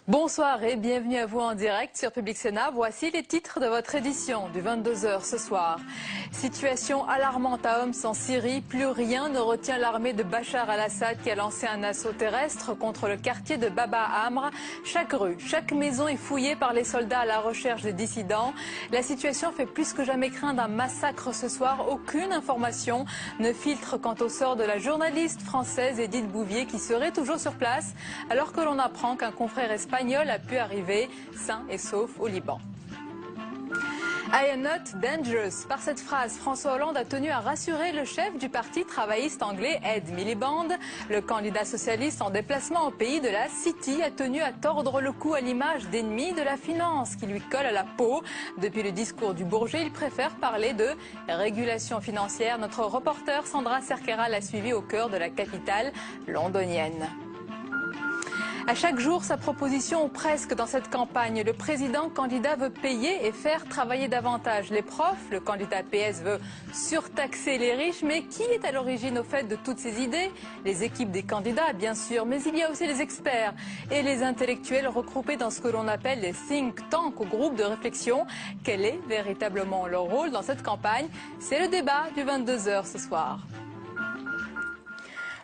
Bonsoir et bienvenue à vous en direct sur Public Sénat. Voici les titres de votre édition du 22h ce soir. Situation alarmante à Homs en Syrie. Plus rien ne retient l'armée de Bachar al-Assad qui a lancé un assaut terrestre contre le quartier de Baba Amr. Chaque rue, chaque maison est fouillée par les soldats à la recherche des dissidents. La situation fait plus que jamais craindre un massacre ce soir. Aucune information ne filtre quant au sort de la journaliste française Edith Bouvier qui serait toujours sur place alors que l'on apprend qu'un confrère espagnol a pu arriver sain et sauf au Liban. I am not dangerous. Par cette phrase, François Hollande a tenu à rassurer le chef du parti travailliste anglais Ed Miliband. Le candidat socialiste en déplacement au pays de la City a tenu à tordre le cou à l'image d'ennemis de la finance qui lui colle à la peau. Depuis le discours du Bourget, il préfère parler de régulation financière. Notre reporter Sandra Cerquera l'a suivi au cœur de la capitale londonienne. À chaque jour, sa proposition ou presque dans cette campagne. Le président candidat veut payer et faire travailler davantage les profs. Le candidat PS veut surtaxer les riches. Mais qui est à l'origine au fait de toutes ces idées? Les équipes des candidats, bien sûr, mais il y a aussi les experts et les intellectuels regroupés dans ce que l'on appelle les think tanks ou groupes de réflexion. Quel est véritablement leur rôle dans cette campagne? C'est le débat du 22h ce soir.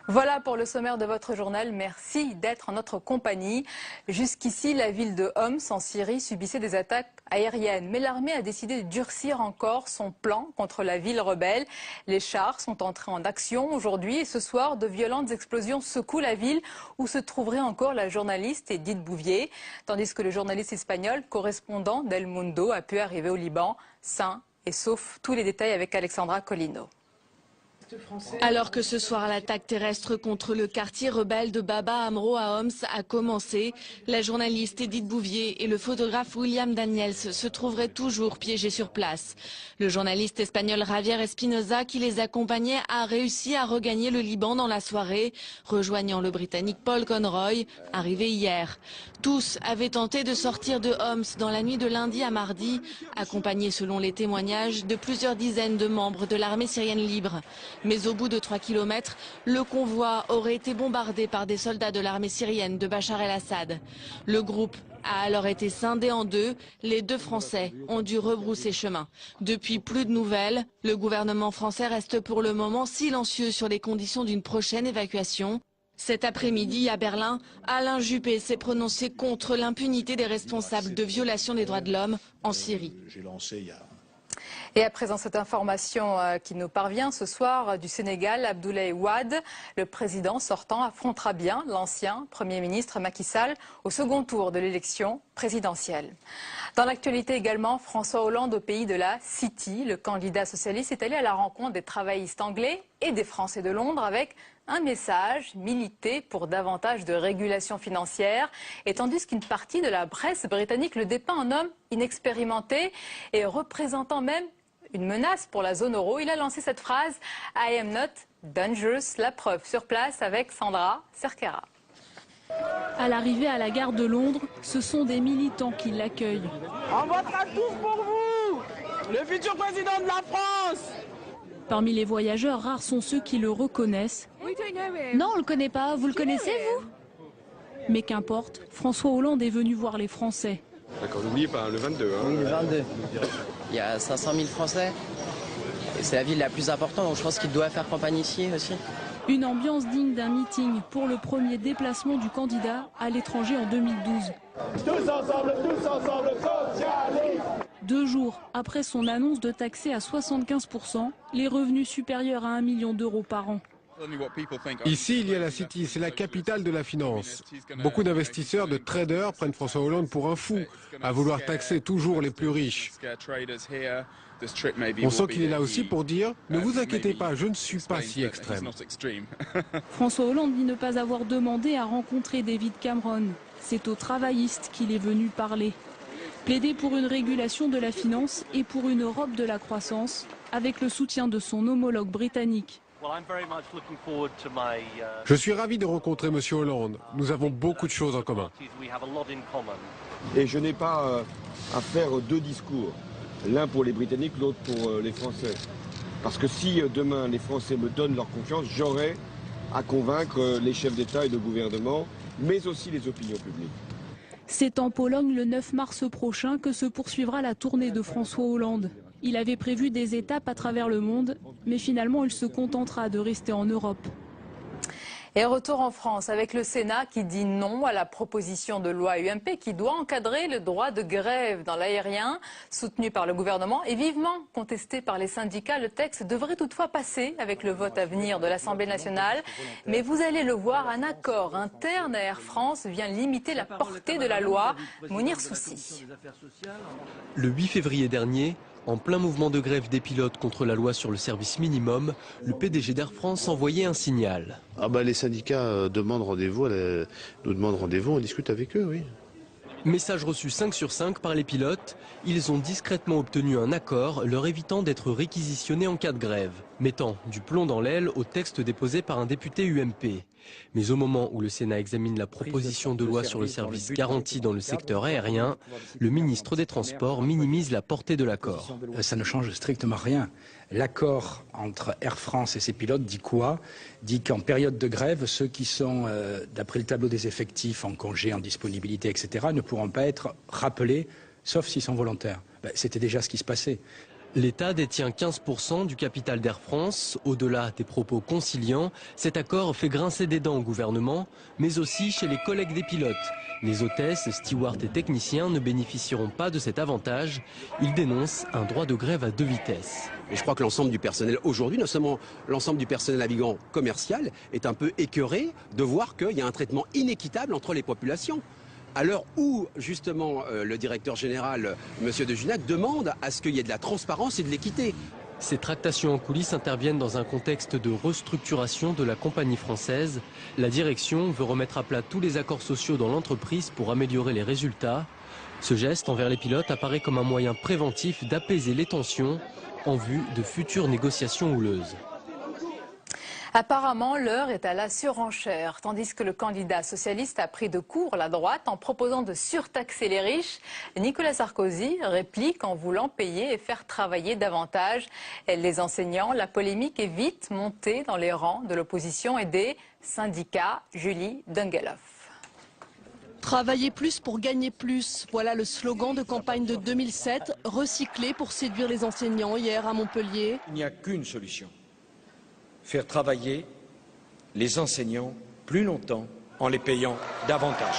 Voilà pour le sommaire de votre journal. Merci d'être en notre compagnie. Jusqu'ici, la ville de Homs, en Syrie, subissait des attaques aériennes. Mais l'armée a décidé de durcir encore son plan contre la ville rebelle. Les chars sont entrés en action aujourd'hui et ce soir, de violentes explosions secouent la ville où se trouverait encore la journaliste Edith Bouvier. Tandis que le journaliste espagnol, correspondant d'El Mundo, a pu arriver au Liban, sain et sauf. Tous les détails avec Alexandra Colino. Alors que ce soir l'attaque terrestre contre le quartier rebelle de Baba Amro à Homs a commencé, la journaliste Edith Bouvier et le photographe William Daniels se trouveraient toujours piégés sur place. Le journaliste espagnol Javier Espinoza qui les accompagnait a réussi à regagner le Liban dans la soirée, rejoignant le Britannique Paul Conroy, arrivé hier. Tous avaient tenté de sortir de Homs dans la nuit de lundi à mardi, accompagnés selon les témoignages de plusieurs dizaines de membres de l'armée syrienne libre. Mais au bout de 3 kilomètres, le convoi aurait été bombardé par des soldats de l'armée syrienne de Bachar el-Assad. Le groupe a alors été scindé en deux. Les deux Français ont dû rebrousser chemin. Depuis, plus de nouvelles. Le gouvernement français reste pour le moment silencieux sur les conditions d'une prochaine évacuation. Cet après-midi, à Berlin, Alain Juppé s'est prononcé contre l'impunité des responsables de violation des droits de l'homme en Syrie. Et à présent, cette information qui nous parvient ce soir du Sénégal, Abdoulaye Wade, le président sortant, affrontera bien l'ancien Premier ministre Macky Sall au second tour de l'élection présidentielle. Dans l'actualité également, François Hollande au pays de la City. Le candidat socialiste est allé à la rencontre des travaillistes anglais et des Français de Londres avec un message: militer pour davantage de régulation financière. Et tandis qu'une partie de la presse britannique le dépeint en homme inexpérimenté et représentant même une menace pour la zone euro, il a lancé cette phrase « I am not dangerous ». La preuve sur place avec Sandra Cerquera. À l'arrivée à la gare de Londres, ce sont des militants qui l'accueillent. On votera tous pour vous, le futur président de la France. Parmi les voyageurs, rares sont ceux qui le reconnaissent. Non, on le connaît pas. Vous le connaissez, vous? Mais qu'importe, François Hollande est venu voir les Français. D'accord, n'oubliez pas, le 22. Oui, le 22. Il y a 500 000 Français. Et c'est la ville la plus importante, donc je pense qu'il doit faire campagne ici aussi. Une ambiance digne d'un meeting pour le premier déplacement du candidat à l'étranger en 2012. Tous ensemble, socialistes. 2 jours après son annonce de taxer à 75% les revenus supérieurs à 1 million d'euros par an. Ici, il y a la City, c'est la capitale de la finance. Beaucoup d'investisseurs, de traders prennent François Hollande pour un fou, à vouloir taxer toujours les plus riches. On sent qu'il est là aussi pour dire « Ne vous inquiétez pas, je ne suis pas si extrême ». François Hollande dit ne pas avoir demandé à rencontrer David Cameron. C'est aux travaillistes qu'il est venu parler. Plaider pour une régulation de la finance et pour une Europe de la croissance, avec le soutien de son homologue britannique. Je suis ravi de rencontrer M. Hollande. Nous avons beaucoup de choses en commun. Et je n'ai pas à faire deux discours, l'un pour les Britanniques, l'autre pour les Français. Parce que si demain les Français me donnent leur confiance, j'aurai à convaincre les chefs d'État et de gouvernement, mais aussi les opinions publiques. C'est en Pologne le 9 mars prochain que se poursuivra la tournée de François Hollande. Il avait prévu des étapes à travers le monde, mais finalement il se contentera de rester en Europe. Et retour en France avec le Sénat qui dit non à la proposition de loi UMP qui doit encadrer le droit de grève dans l'aérien, soutenu par le gouvernement et vivement contesté par les syndicats. Le texte devrait toutefois passer avec le vote à venir de l'Assemblée nationale. Mais vous allez le voir, un accord interne à Air France vient limiter la portée de la loi. Mounir Soussi. Le 8 février dernier, en plein mouvement de grève des pilotes contre la loi sur le service minimum, le PDG d'Air France envoyait un signal. Les syndicats demandent rendez-vous, nous demandent rendez-vous, on discute avec eux, oui. Message reçu 5 sur 5 par les pilotes. Ils ont discrètement obtenu un accord leur évitant d'être réquisitionnés en cas de grève, mettant du plomb dans l'aile au texte déposé par un député UMP. Mais au moment où le Sénat examine la proposition de loi sur le service garanti dans le secteur aérien, le ministre des Transports minimise la portée de l'accord. Ça ne change strictement rien. L'accord entre Air France et ses pilotes dit quoi? Dit qu'en période de grève, ceux qui sont, d'après le tableau des effectifs, en congé, en disponibilité, etc., ne pourront pas être rappelés, sauf s'ils sont volontaires. C'était déjà ce qui se passait. L'État détient 15% du capital d'Air France. Au-delà des propos conciliants, cet accord fait grincer des dents au gouvernement, mais aussi chez les collègues des pilotes. Les hôtesses, stewards et techniciens ne bénéficieront pas de cet avantage. Ils dénoncent un droit de grève à deux vitesses. Et je crois que l'ensemble du personnel aujourd'hui, non seulement l'ensemble du personnel navigant commercial, est un peu écœuré de voir qu'il y a un traitement inéquitable entre les populations. À l'heure où, justement, le directeur général, M. de Junac, demande à ce qu'il y ait de la transparence et de l'équité. Ces tractations en coulisses interviennent dans un contexte de restructuration de la compagnie française. La direction veut remettre à plat tous les accords sociaux dans l'entreprise pour améliorer les résultats. Ce geste envers les pilotes apparaît comme un moyen préventif d'apaiser les tensions en vue de futures négociations houleuses. Apparemment, l'heure est à la surenchère, tandis que le candidat socialiste a pris de court la droite en proposant de surtaxer les riches. Nicolas Sarkozy réplique en voulant payer et faire travailler davantage les enseignants. La polémique est vite montée dans les rangs de l'opposition et des syndicats. Julie Dungeloff. Travailler plus pour gagner plus. Voilà le slogan de campagne de 2007, recyclé pour séduire les enseignants hier à Montpellier. Il n'y a qu'une solution. Faire travailler les enseignants plus longtemps en les payant davantage.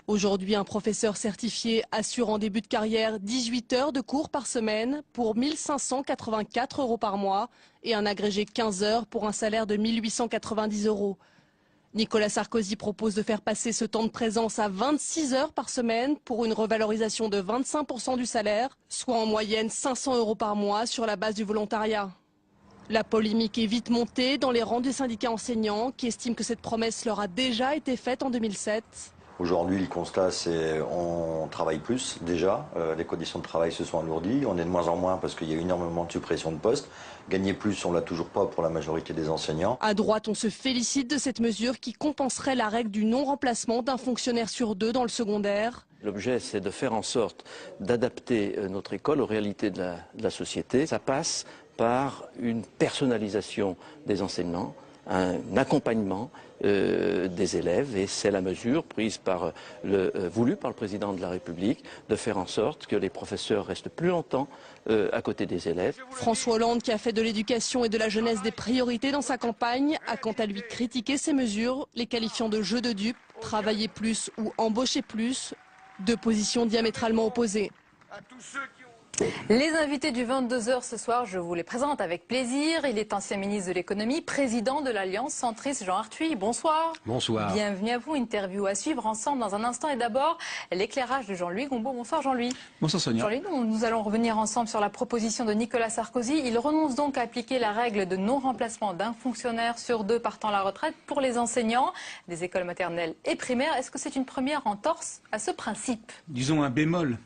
Aujourd'hui, un professeur certifié assure en début de carrière 18 heures de cours par semaine pour 1 584 € par mois et un agrégé 15 heures pour un salaire de 1 890 €. Nicolas Sarkozy propose de faire passer ce temps de présence à 26 heures par semaine pour une revalorisation de 25% du salaire, soit en moyenne 500 € par mois sur la base du volontariat. La polémique est vite montée dans les rangs des syndicats enseignants qui estiment que cette promesse leur a déjà été faite en 2007. Aujourd'hui, le constat, c'est qu'on travaille plus déjà. Les conditions de travail se sont alourdies. On est de moins en moins parce qu'il y a énormément de suppression de postes. Gagner plus, on ne l'a toujours pas pour la majorité des enseignants. À droite, on se félicite de cette mesure qui compenserait la règle du non-remplacement d'un fonctionnaire sur deux dans le secondaire. L'objet, c'est de faire en sorte d'adapter notre école aux réalités de la société. Ça passe par une personnalisation des enseignants, un accompagnement des élèves, et c'est la mesure prise voulue par le président de la République de faire en sorte que les professeurs restent plus longtemps à côté des élèves. François Hollande, qui a fait de l'éducation et de la jeunesse des priorités dans sa campagne, a quant à lui critiqué ces mesures, les qualifiant de jeu de dupes, travailler plus ou embaucher plus, deux positions diamétralement opposées. Les invités du 22h ce soir, je vous les présente avec plaisir. Il est ancien ministre de l'économie, président de l'Alliance centriste Jean Arthuis. Bonsoir. Bonsoir. Bienvenue à vous. Interview à suivre ensemble dans un instant. Et d'abord, l'éclairage de Jean-Louis Gombault. Bonsoir Jean-Louis. Bonsoir Sonia. Jean-Louis, nous allons revenir ensemble sur la proposition de Nicolas Sarkozy. Il renonce donc à appliquer la règle de non-remplacement d'un fonctionnaire sur deux partant à la retraite pour les enseignants des écoles maternelles et primaires. Est-ce que c'est une première entorse à ce principe? Disons un bémol,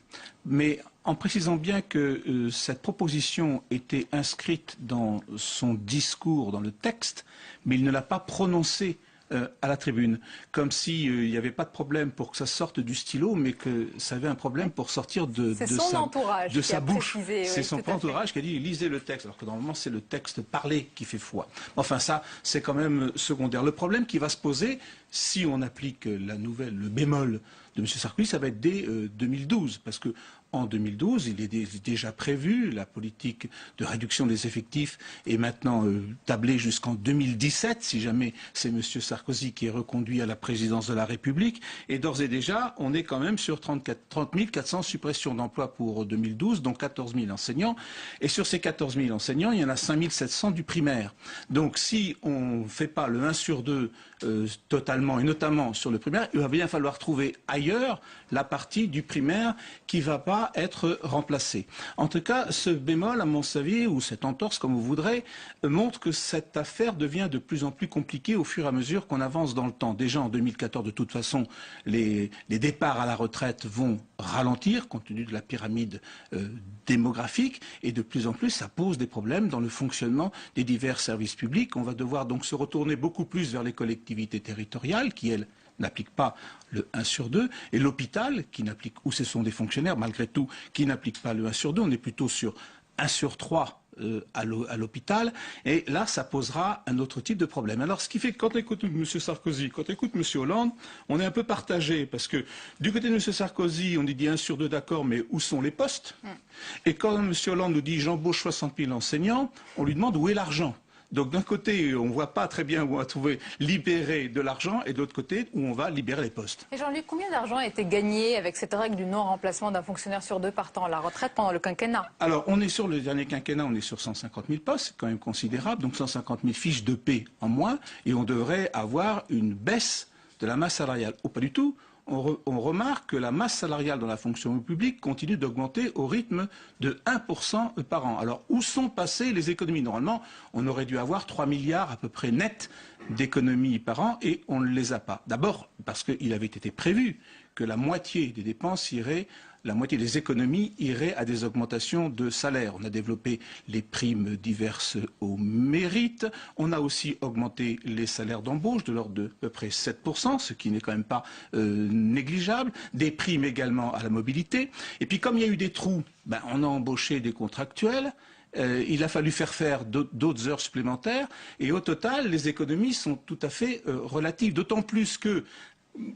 mais en précisant bien que cette proposition était inscrite dans son discours, dans le texte, mais il ne l'a pas prononcée à la tribune, comme s'il n'y avait pas de problème pour que ça sorte du stylo, mais que ça avait un problème pour sortir de sa bouche. C'est son entourage qui a dit lisez le texte, alors que normalement c'est le texte parlé qui fait foi. Enfin ça, c'est quand même secondaire. Le problème qui va se poser, si on applique le bémol de M. Sarkozy, ça va être dès 2012, parce que en 2012, il est déjà prévu, la politique de réduction des effectifs est maintenant tablée jusqu'en 2017, si jamais c'est M. Sarkozy qui est reconduit à la présidence de la République. Et d'ores et déjà, on est quand même sur 30 400 suppressions d'emplois pour 2012, dont 14 000 enseignants. Et sur ces 14 000 enseignants, il y en a 5 700 du primaire. Donc si on ne fait pas le 1 sur 2 totalement, et notamment sur le primaire, il va bien falloir trouver ailleurs la partie du primaire qui ne va pas être remplacée. En tout cas, ce bémol, à mon avis, ou cette entorse, comme vous voudrez, montre que cette affaire devient de plus en plus compliquée au fur et à mesure qu'on avance dans le temps. Déjà en 2014, de toute façon, les départs à la retraite vont ralentir, compte tenu de la pyramide démographique, et de plus en plus, ça pose des problèmes dans le fonctionnement des divers services publics. On va devoir donc se retourner beaucoup plus vers les collectivités territoriales, qui, elles, n'applique pas le 1 sur 2, et l'hôpital, qui n'applique, ou ce sont des fonctionnaires, malgré tout, qui n'appliquent pas le 1 sur 2, on est plutôt sur 1 sur 3 à l'hôpital, et là, ça posera un autre type de problème. Alors, ce qui fait que quand on écoute M. Sarkozy, quand on écoute M. Hollande, on est un peu partagé, parce que du côté de M. Sarkozy, on dit 1 sur 2 d'accord, mais où sont les postes? Et quand M. Hollande nous dit j'embauche 60 000 enseignants, on lui demande où est l'argent. Donc d'un côté, on ne voit pas très bien où on va trouver libérer de l'argent, et de l'autre côté, où on va libérer les postes. Et Jean-Luc, combien d'argent a été gagné avec cette règle du non-remplacement d'un fonctionnaire sur 2 partant à la retraite pendant le quinquennat? Alors, on est sur le dernier quinquennat, on est sur 150 000 postes, c'est quand même considérable, donc 150 000 fiches de paie en moins, et on devrait avoir une baisse de la masse salariale. Oh, pas du tout. On remarque que la masse salariale dans la fonction publique continue d'augmenter au rythme de 1% par an. Alors, où sont passées les économies? Normalement, on aurait dû avoir 3 milliards à peu près nets d'économies par an, et on ne les a pas. D'abord, parce qu'il avait été prévu que la moitié des dépenses irait, la moitié des économies irait à des augmentations de salaire. On a développé les primes diverses au mérite. On a aussi augmenté les salaires d'embauche de l'ordre de à peu près 7%, ce qui n'est quand même pas négligeable. Des primes également à la mobilité. Et puis comme il y a eu des trous, on a embauché des contractuels. Il a fallu faire d'autres heures supplémentaires. Et au total, les économies sont tout à fait relatives. D'autant plus que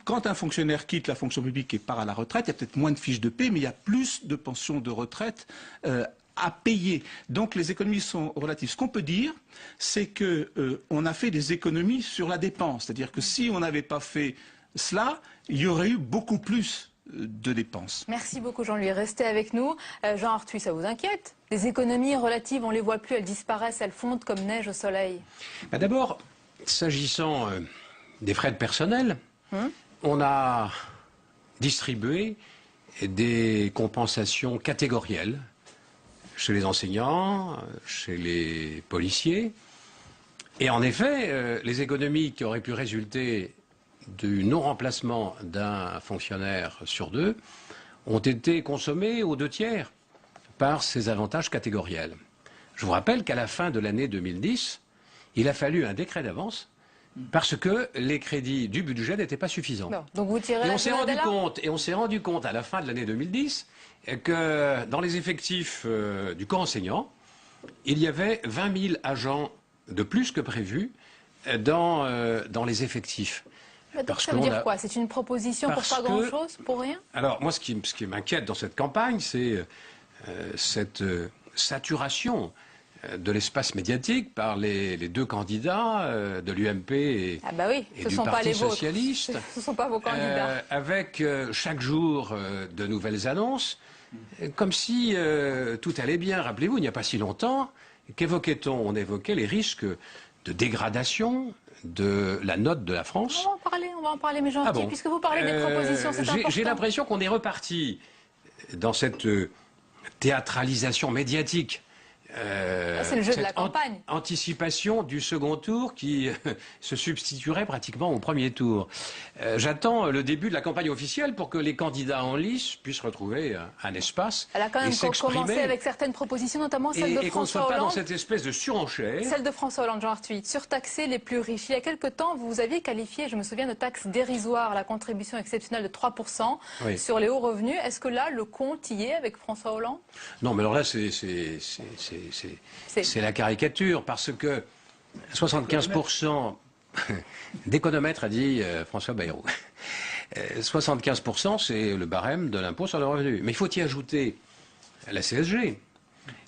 quand un fonctionnaire quitte la fonction publique et part à la retraite, il y a peut-être moins de fiches de paie, mais il y a plus de pensions de retraite à payer. Donc les économies sont relatives. Ce qu'on peut dire, c'est qu'on a fait des économies sur la dépense. C'est-à-dire que si on n'avait pas fait cela, il y aurait eu beaucoup plus de dépenses. Merci beaucoup Jean-Louis. Restez avec nous. Jean Arthuis, ça vous inquiète? Les économies relatives, on ne les voit plus, elles disparaissent, elles fondent comme neige au soleil. D'abord, s'agissant des frais de personnel, on a distribué des compensations catégorielles chez les enseignants, chez les policiers. Et en effet, les économies qui auraient pu résulter du non-remplacement d'un fonctionnaire sur 2 ont été consommées aux 2 tiers par ces avantages catégoriels. Je vous rappelle qu'à la fin de l'année 2010, il a fallu un décret d'avance parce que les crédits du budget n'étaient pas suffisants. Non, donc vous tirez et on s'est rendu compte à la fin de l'année 2010 que dans les effectifs du corps enseignant, il y avait 20 000 agents de plus que prévu dans les effectifs. Donc ça veut dire quoi? C'est une proposition pour pas grand-chose, pour rien? Alors moi, ce qui m'inquiète dans cette campagne, c'est cette saturation de l'espace médiatique par les 2 candidats de l'UMP et, et du Parti socialiste. Ce ne sont pas vos candidats. Avec chaque jour de nouvelles annonces, comme si tout allait bien. Rappelez-vous, il n'y a pas si longtemps, qu'évoquait-on? On évoquait les risques de dégradation de la note de la France. On va en parler, mais gentil, puisque vous parlez des propositions, c'est important. J'ai l'impression qu'on est reparti dans cette théâtralisation médiatique c'est le jeu de la campagne. Anticipation du second tour qui se substituerait pratiquement au premier tour. J'attends le début de la campagne officielle pour que les candidats en lice puissent retrouver un espace. Elle a quand même commencé avec certaines propositions, notamment celle de François Hollande. Et qu'on ne soit pas dans cette espèce de surenchère. Celle de François Hollande, Jean Arthuis, surtaxer les plus riches. Il y a quelque temps, vous aviez qualifié, je me souviens, de taxe dérisoire la contribution exceptionnelle de 3% sur les hauts revenus. Est-ce que là, le compte y est avec François Hollande? Non, mais alors là, c'est la caricature, parce que 75% d'économètre, a dit François Bayrou. 75%, c'est le barème de l'impôt sur le revenu. Mais il faut y ajouter la CSG.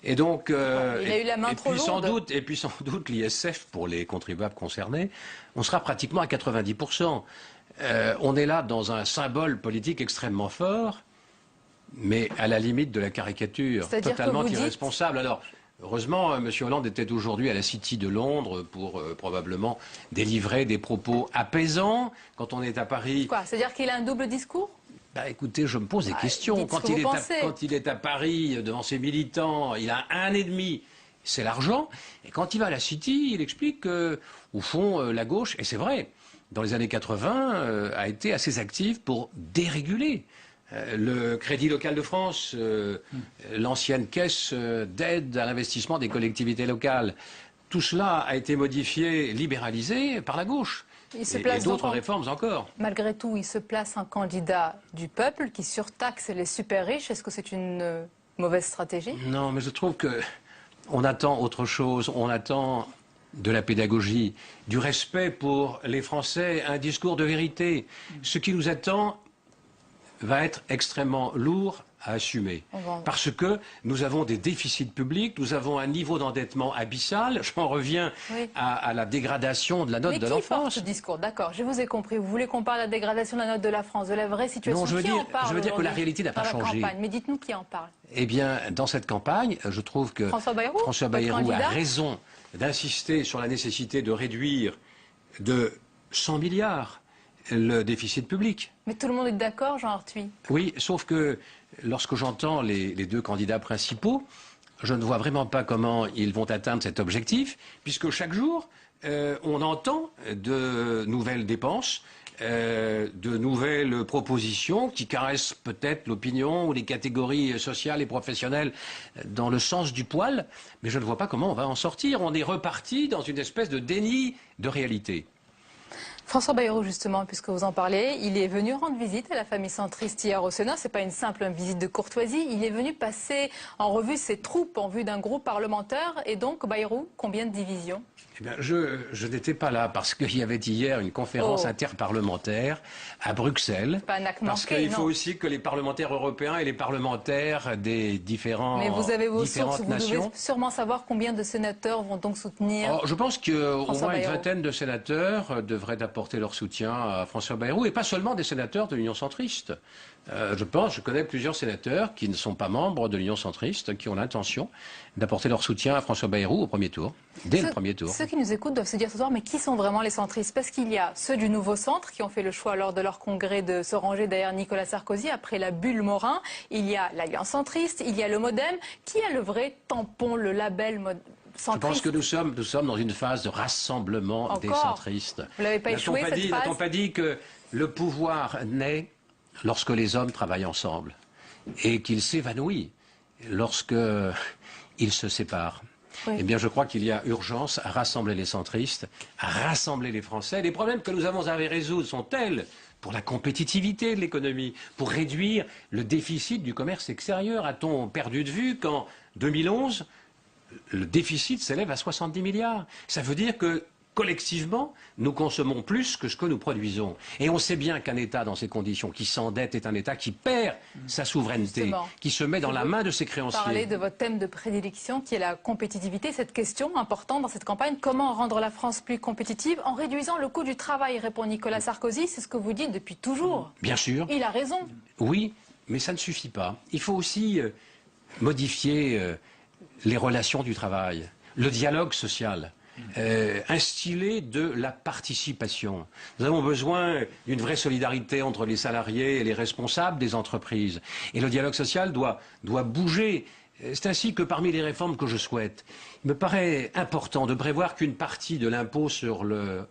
Et donc, il a eu la main trop lourde. Et puis sans doute l'ISF pour les contribuables concernés, on sera pratiquement à 90%. On est là dans un symbole politique extrêmement fort, mais à la limite de la caricature, totalement irresponsable. Alors, heureusement, M. Hollande était aujourd'hui à la City de Londres pour probablement délivrer des propos apaisants. Quand on est à Paris... Quoi? C'est-à-dire qu'il a un double discours? Bah, écoutez, je me pose des questions. Quand il est à Paris, devant ses militants, il a un ennemi, c'est l'argent. Et quand il va à la City, il explique que, au fond, la gauche, et c'est vrai, dans les années 80, a été assez active pour déréguler. Le Crédit local de France, l'ancienne caisse d'aide à l'investissement des collectivités locales, tout cela a été modifié, libéralisé par la gauche. Et d'autres réformes encore. Malgré tout, il se place un candidat du peuple qui surtaxe les super riches. Est-ce que c'est une mauvaise stratégie? Non, mais je trouve qu'on attend autre chose. On attend de la pédagogie, du respect pour les Français, un discours de vérité. Ce qui nous attend va être extrêmement lourd à assumer. Parce que nous avons des déficits publics, nous avons un niveau d'endettement abyssal. J'en reviens à la dégradation de la note de la France. Mais qui porte ce discours? D'accord, je vous ai compris. Vous voulez qu'on parle de la dégradation de la note de la France, de la vraie situation? Non, je veux dire que la réalité n'a pas changé. Mais dites-nous qui en parle. Eh bien, dans cette campagne, je trouve que François Bayrou a raison d'insister sur la nécessité de réduire de 100 milliards le déficit public. Mais tout le monde est d'accord, Jean Arthuis? Oui, sauf que lorsque j'entends les deux candidats principaux, je ne vois vraiment pas comment ils vont atteindre cet objectif, puisque chaque jour, on entend de nouvelles dépenses, de nouvelles propositions qui caressent peut-être l'opinion ou les catégories sociales et professionnelles dans le sens du poil, mais je ne vois pas comment on va en sortir. On est reparti dans une espèce de déni de réalité. François Bayrou, justement, puisque vous en parlez, il est venu rendre visite à la famille centriste hier au Sénat. Ce n'est pas une simple visite de courtoisie. Il est venu passer en revue ses troupes en vue d'un groupe parlementaire. Et donc, Bayrou, combien de divisions? Eh bien, je n'étais pas là parce qu'il y avait hier une conférence interparlementaire à Bruxelles. Pas un acte manqué, parce qu'il faut aussi que les parlementaires européens et les parlementaires des différentes nations... Mais vous avez vos sources, vous devez sûrement savoir combien de sénateurs vont donc soutenir... je pense qu'au moins une vingtaine de sénateurs devraient apporter leur soutien à François Bayrou, et pas seulement des sénateurs de l'Union centriste. Je connais plusieurs sénateurs qui ne sont pas membres de l'Union centriste, qui ont l'intention d'apporter leur soutien à François Bayrou au premier tour, dès le premier tour. Ceux qui nous écoutent doivent se dire ce soir, mais qui sont vraiment les centristes? Parce qu'il y a ceux du Nouveau Centre qui ont fait le choix lors de leur congrès de se ranger derrière Nicolas Sarkozy après la bulle Morin. Il y a l'Alliance centriste, il y a le Modem. Qui a le vrai tampon, le label centriste? Je pense que nous sommes dans une phase de rassemblement des centristes. Vous n'avez pas échoué cette phase? N'a-t-on pas dit que le pouvoir naît lorsque les hommes travaillent ensemble et qu'il s'évanouit lorsqu'ils se séparent? Eh bien, je crois qu'il y a urgence à rassembler les centristes, à rassembler les Français. Les problèmes que nous avons à résoudre sont tels pour la compétitivité de l'économie, pour réduire le déficit du commerce extérieur. A-t-on perdu de vue qu'en 2011, le déficit s'élève à 70 milliards? Ça veut dire que collectivement, nous consommons plus que ce que nous produisons. Et on sait bien qu'un État dans ces conditions, qui s'endette, est un État qui perd sa souveraineté, justement, qui se met dans la main de ses créanciers. Parler de votre thème de prédilection, qui est la compétitivité. Cette question importante dans cette campagne, comment rendre la France plus compétitive en réduisant le coût du travail, répond Nicolas Sarkozy. C'est ce que vous dites depuis toujours. Bien sûr. Il a raison. Oui, mais ça ne suffit pas. Il faut aussi modifier les relations du travail, le dialogue social. Instiller de la participation. Nous avons besoin d'une vraie solidarité entre les salariés et les responsables des entreprises. Et le dialogue social doit bouger C'est ainsi que parmi les réformes que je souhaite, il me paraît important de prévoir qu'une partie de l'impôt sur le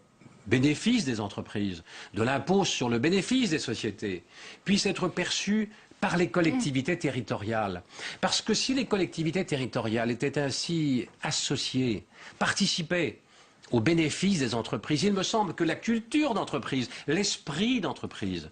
bénéfice des entreprises, de l'impôt sur le bénéfice des sociétés, puisse être perçue par les collectivités territoriales. Parce que si les collectivités territoriales étaient ainsi associées, participaient aux bénéfices des entreprises, il me semble que la culture d'entreprise, l'esprit d'entreprise,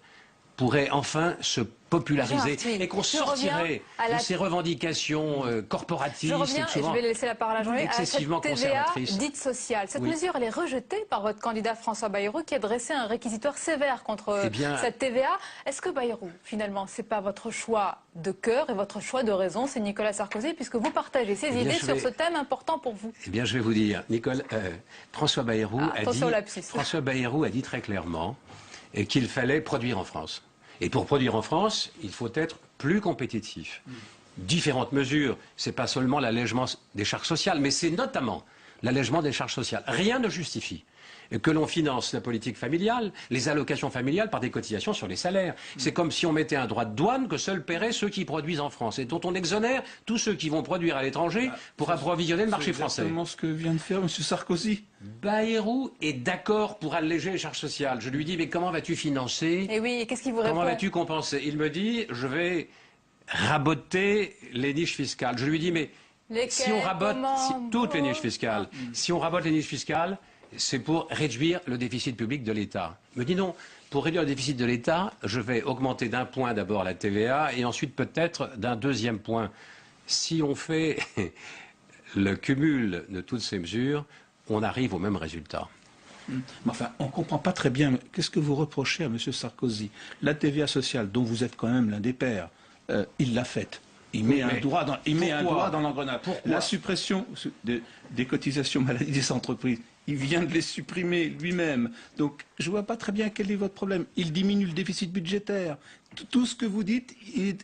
pourrait enfin se populariser et qu'on sortirait de ces revendications corporatistes je vais laisser la parole à Jean-Louis, excessivement à cette TVA conservatrices. dite sociale. Cette mesure, elle est rejetée par votre candidat François Bayrou qui a dressé un réquisitoire sévère contre cette TVA. Est-ce que Bayrou, finalement, c'est pas votre choix de cœur et votre choix de raison, c'est Nicolas Sarkozy, puisque vous partagez ses idées sur ce thème important pour vous? Eh bien, je vais vous dire, François Bayrou a dit très clairement qu'il fallait produire en France. Et pour produire en France, il faut être plus compétitif. Différentes mesures, ce n'est pas seulement l'allègement des charges sociales, mais c'est notamment l'allègement des charges sociales. Rien ne justifie que l'on finance la politique familiale, les allocations familiales par des cotisations sur les salaires. C'est comme si on mettait un droit de douane que seuls paieraient ceux qui produisent en France et dont on exonère tous ceux qui vont produire à l'étranger pour approvisionner le marché français. C'est exactement ce que vient de faire M. Sarkozy. Bayrou est d'accord pour alléger les charges sociales. Je lui dis, mais comment vas-tu financer? Et oui, qu'est-ce qu'il vous répond? Comment vas-tu compenser? Il me dit, je vais raboter les niches fiscales. Je lui dis, mais si on rabote toutes les niches fiscales, si on rabote les niches fiscales, c'est pour réduire le déficit public de l'État. Il me dit non, pour réduire le déficit de l'État, je vais augmenter d'un point d'abord la TVA et ensuite peut-être d'un deuxième point. Si on fait le cumul de toutes ces mesures, on arrive au même résultat. Mais enfin, on ne comprend pas très bien. Qu'est-ce que vous reprochez à M. Sarkozy? La TVA sociale, dont vous êtes quand même l'un des pères, il l'a faite. Il met un doigt dans l'engrenage. La suppression des cotisations maladie des entreprises, il vient de les supprimer lui-même. Donc, je ne vois pas très bien quel est votre problème. Il diminue le déficit budgétaire. Tout ce que vous dites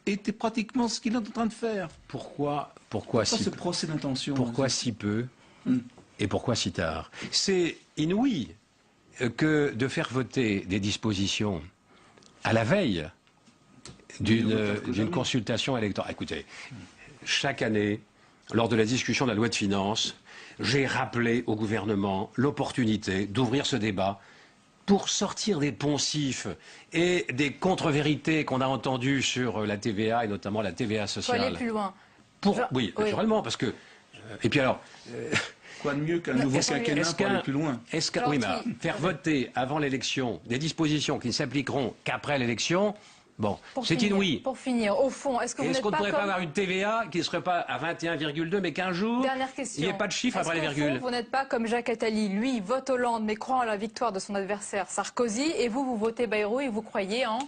était pratiquement ce qu'il est en train de faire. Pourquoi ce procès d'intention? Pourquoi si peu et pourquoi si tard? C'est inouï que de faire voter des dispositions à la veille d'une consultation électorale. Écoutez, chaque année, lors de la discussion de la loi de finances, j'ai rappelé au gouvernement l'opportunité d'ouvrir ce débat pour sortir des poncifs et des contre-vérités qu'on a entendues sur la TVA et notamment la TVA sociale. Faut aller plus loin. Oui, naturellement, parce que... et puis alors... quoi de mieux qu'un nouveau quinquennat pour aller plus loin? Oui, mais faire voter avant l'élection des dispositions qui ne s'appliqueront qu'après l'élection... Bon, c'est inouï. Pour finir, au fond, est-ce que vous n'êtes pas qu'on ne pourrait pas avoir une TVA qui ne serait pas à 21,2 mais qu'un jour, il n'y ait pas de chiffre après les virgules? Vous n'êtes pas comme Jacques Attali, lui, il vote Hollande mais croit en la victoire de son adversaire Sarkozy, et vous votez Bayrou et vous croyez en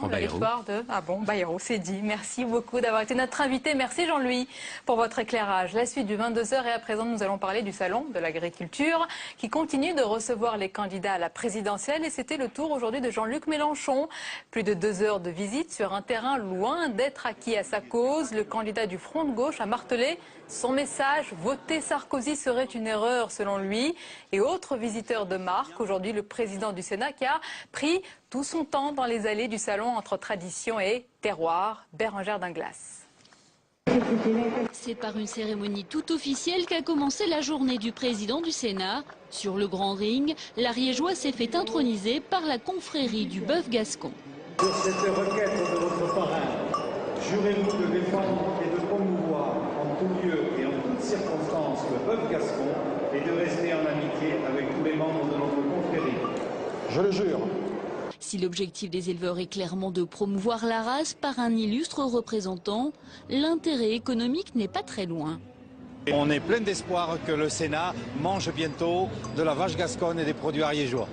la victoire de... Ah bon, Bayrou, c'est dit. Merci beaucoup d'avoir été notre invité. Merci Jean-Louis pour votre éclairage. La suite du 22h et à présent, nous allons parler du salon de l'agriculture qui continue de recevoir les candidats à la présidentielle et c'était le tour aujourd'hui de Jean-Luc Mélenchon. Plus de 2 heures de visite sur un terrain loin d'être acquis à sa cause. Le candidat du Front de gauche a martelé son message, voter Sarkozy serait une erreur selon lui. Et autre visiteur de marque, aujourd'hui le président du Sénat qui a pris tout son temps dans les allées du salon entre tradition et terroir, Bérengère Dinglas. C'est par une cérémonie tout officielle qu'a commencé la journée du président du Sénat. Sur le grand ring, l'Ariégeois s'est fait introniser par la confrérie du bœuf gascon. Sur cette requête de votre parrain, jurez-vous de défendre et de promouvoir en tout lieu et en toutes circonstances le bœuf gascon et de rester en amitié avec tous les membres de notre confrérie? Je le jure. Si l'objectif des éleveurs est clairement de promouvoir la race par un illustre représentant, l'intérêt économique n'est pas très loin. On est plein d'espoir que le Sénat mange bientôt de la vache gasconne et des produits ariégeois.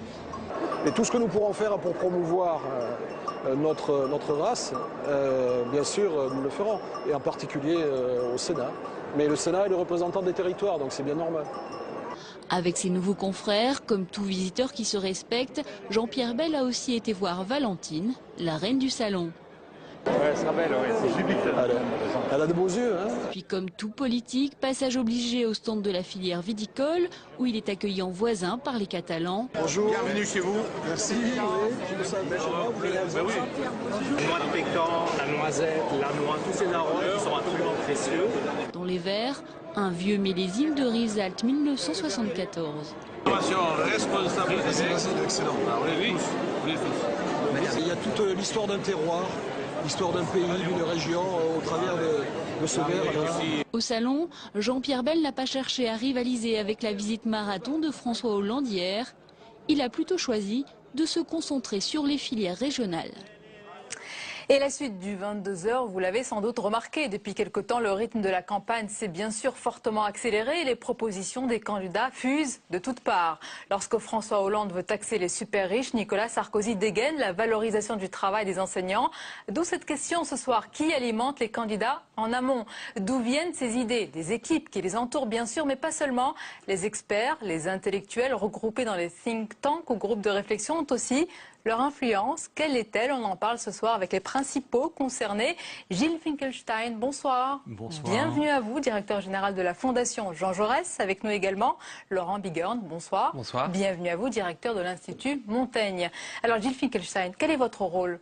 Et tout ce que nous pourrons faire pour promouvoir notre race, bien sûr, nous le ferons, et en particulier au Sénat. Mais le Sénat est le représentant des territoires, donc c'est bien normal. Avec ses nouveaux confrères, comme tout visiteur qui se respecte, Jean-Pierre Bel a aussi été voir Valentine, la reine du salon. Ouais, elle sera belle, ouais. Elle a de beaux yeux. Hein. Puis comme tout politique, passage obligé au stand de la filière viticole, où il est accueilli en voisin par les Catalans. Bonjour. Bienvenue chez vous. Merci. Oui. La noix de pécan, la noisette, la noix, tous ces arômes qui sont absolument précieux. Dans les verres, un vieux millésime de Riesalt 1974. Responsabilité. Excellent. Il y a toute l'histoire d'un terroir, l'histoire d'un pays, d'une région, au travers de ce verre. Au salon, Jean-Pierre Bel n'a pas cherché à rivaliser avec la visite marathon de François Hollande hier. Il a plutôt choisi de se concentrer sur les filières régionales. Et la suite du 22h, vous l'avez sans doute remarqué, depuis quelque temps, le rythme de la campagne s'est bien sûr fortement accéléré et les propositions des candidats fusent de toutes parts. Lorsque François Hollande veut taxer les super riches, Nicolas Sarkozy dégaine la valorisation du travail des enseignants. D'où cette question ce soir, qui alimente les candidats en amont? D'où viennent ces idées? Des équipes qui les entourent bien sûr, mais pas seulement. Les experts, les intellectuels regroupés dans les think tanks ou groupes de réflexion ont aussi leur influence. Quelle est-elle? On en parle ce soir avec les principaux concernés. Gilles Finkelstein, bonsoir. Bonsoir. Bienvenue à vous, directeur général de la Fondation Jean Jaurès. Avec nous également, Laurent Bigorne, bonsoir. Bonsoir. Bienvenue à vous, directeur de l'Institut Montaigne. Alors Gilles Finkelstein, quel est votre rôle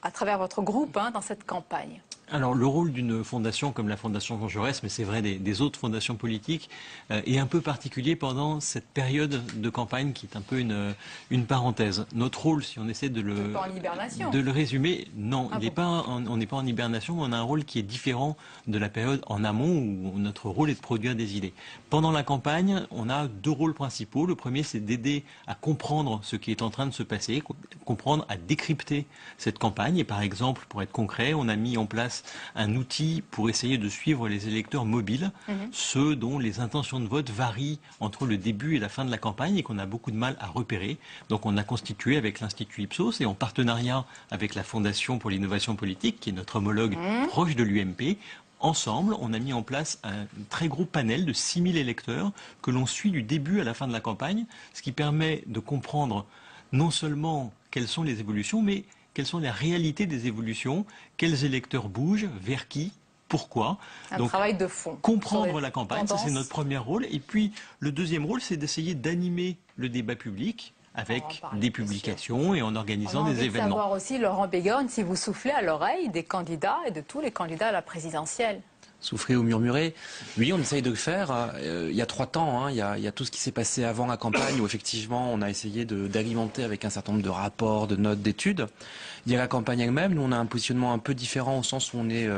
à travers votre groupe dans cette campagne? Alors le rôle d'une fondation comme la Fondation Jean Jaurès, mais c'est vrai des autres fondations politiques, est un peu particulier pendant cette période de campagne qui est un peu une parenthèse. Notre rôle, si on essaie de le résumer, non, on n'est pas en hibernation, mais on a un rôle qui est différent de la période en amont où notre rôle est de produire des idées. Pendant la campagne, on a deux rôles principaux. Le premier, c'est d'aider à comprendre ce qui est en train de se passer, comprendre, à décrypter cette campagne. Et par exemple, pour être concret, on a mis en place un outil pour essayer de suivre les électeurs mobiles, ceux dont les intentions de vote varient entre le début et la fin de la campagne et qu'on a beaucoup de mal à repérer. Donc on a constitué avec l'Institut Ipsos et en partenariat avec la Fondation pour l'innovation politique, qui est notre homologue proche de l'UMP, ensemble, on a mis en place un très gros panel de 6000 électeurs que l'on suit du début à la fin de la campagne, ce qui permet de comprendre non seulement quelles sont les évolutions, mais quelles sont les réalités des évolutions, quels électeurs bougent, vers qui, pourquoi. Donc, travail de fond. Comprendre la campagne, ça c'est notre premier rôle. Et puis le deuxième rôle, c'est d'essayer d'animer le débat public avec des publications et en organisant des événements. On va savoir aussi, Laurent Bigorne, si vous soufflez à l'oreille des candidats et de tous les candidats à la présidentielle. Souffler ou murmurer. Oui, on essaye de le faire. Il y a 3 temps. Il y a tout ce qui s'est passé avant la campagne où effectivement on a essayé d'alimenter avec un certain nombre de rapports, de notes, d'études. Il y a la campagne elle-même. Nous, on a un positionnement un peu différent au sens où on est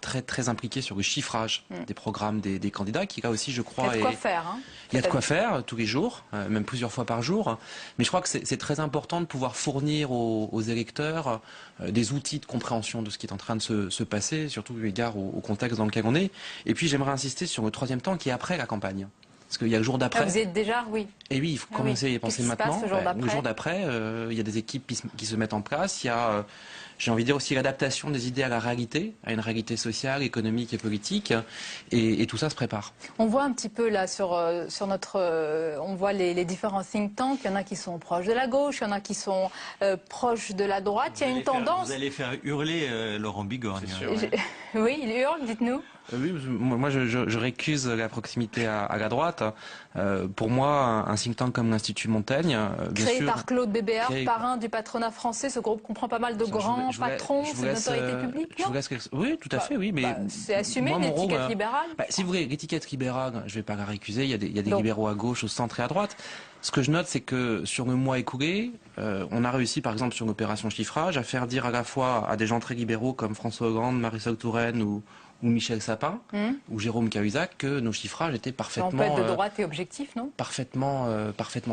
très très impliqué sur le chiffrage des programmes des candidats, qui là aussi, je crois, il y a de quoi faire. Il y a de quoi faire tous les jours, même plusieurs fois par jour. Mais je crois que c'est très important de pouvoir fournir aux électeurs des outils de compréhension de ce qui est en train de se passer, surtout eu égard au contexte dans lequel on est. Et puis j'aimerais insister sur le troisième temps qui est après la campagne. Parce qu'il y a le jour d'après. Vous y êtes déjà, oui. Et oui, il faut commencer à y penser maintenant. Le jour d'après, il y a des équipes qui se mettent en place. Il y a, j'ai envie de dire aussi l'adaptation des idées à la réalité, à une réalité sociale, économique et politique. Et tout ça se prépare. On voit un petit peu là sur notre... on voit les différents think tanks. Il y en a qui sont proches de la gauche, il y en a qui sont proches de la droite. Il y a une tendance... Vous allez faire hurler Laurent Bigorne. Oui, il hurle, dites-nous. Oui, moi je récuse la proximité à la droite. Pour moi, un think tank comme l'Institut Montaigne, créé par Claude Bébéar, parrain du patronat français, ce groupe comprend pas mal de grands patrons, c'est une autorité publique, non? Oui, tout à fait, oui. Mais c'est assumé, l'étiquette libérale. Si vous voulez, l'étiquette libérale, je ne vais pas la récuser, il y a des libéraux à gauche, au centre et à droite. Ce que je note, c'est que sur le mois écoulé, on a réussi, par exemple, sur l'opération chiffrage, à faire dire à la fois à des gens très libéraux comme François Hollande, Marisol Touraine ou Michel Sapin, ou Jérôme Cahuzac, que nos chiffrages étaient parfaitement... On peut être de droite et objectif, non? Parfaitement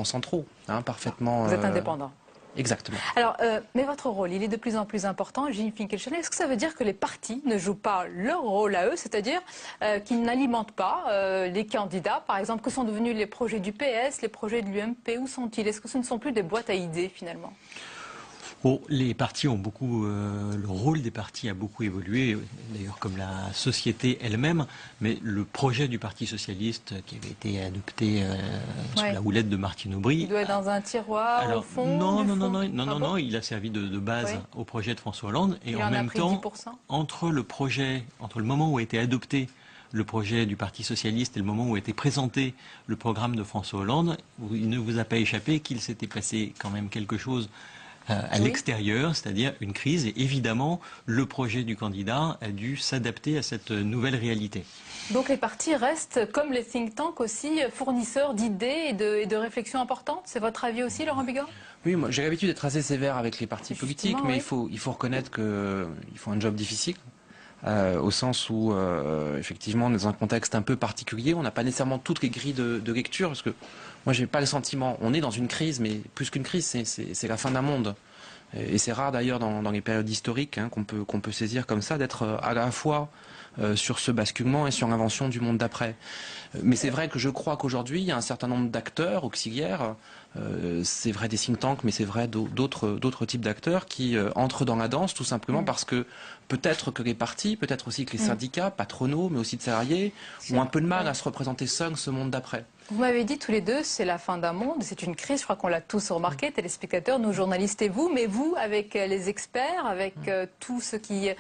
centraux. Parfaitement... Vous êtes indépendant. Exactement. Alors, mais votre rôle, il est de plus en plus important, Gilles Finkelstein. Est-ce que ça veut dire que les partis ne jouent pas leur rôle à eux, c'est-à-dire qu'ils n'alimentent pas les candidats? Par exemple, que sont devenus les projets du PS, les projets de l'UMP? Où sont-ils? Est-ce que ce ne sont plus des boîtes à idées, finalement? Bon, les partis ont beaucoup, le rôle des partis a beaucoup évolué, d'ailleurs comme la société elle-même, mais le projet du Parti socialiste qui avait été adopté sous la houlette de Martine Aubry... Il doit être dans un tiroir, au fond Non, il a servi de base au projet de François Hollande, et en même temps, entre le moment où a été adopté le projet du Parti socialiste et le moment où a été présenté le programme de François Hollande, il ne vous a pas échappé qu'il s'était passé quand même quelque chose à l'extérieur, c'est-à-dire une crise, et évidemment le projet du candidat a dû s'adapter à cette nouvelle réalité. Donc les partis restent, comme les think tanks aussi, fournisseurs d'idées et de réflexions importantes. C'est votre avis aussi, Laurent Bigot? Oui, moi j'ai l'habitude d'être assez sévère avec les partis politiques, mais il faut reconnaître qu'ils font un job difficile. Au sens où, effectivement, dans un contexte un peu particulier, on n'a pas nécessairement toutes les grilles de lecture, parce que moi, j'ai pas le sentiment, on est dans une crise, mais plus qu'une crise, c'est la fin d'un monde. Et c'est rare d'ailleurs dans les périodes historiques qu'on peut saisir comme ça, d'être à la fois sur ce basculement et sur l'invention du monde d'après. Mais c'est vrai que je crois qu'aujourd'hui, il y a un certain nombre d'acteurs auxiliaires, c'est vrai des think tanks, mais c'est vrai d'autres types d'acteurs qui entrent dans la danse tout simplement parce que peut-être que les partis, peut-être aussi que les syndicats patronaux, mais aussi de salariés, ont un peu de mal à se représenter seuls ce monde d'après. Vous m'avez dit tous les deux, c'est la fin d'un monde, c'est une crise, je crois qu'on l'a tous remarqué, téléspectateurs, nous journalistes et vous, mais vous, avec les experts, avec tous ceux qui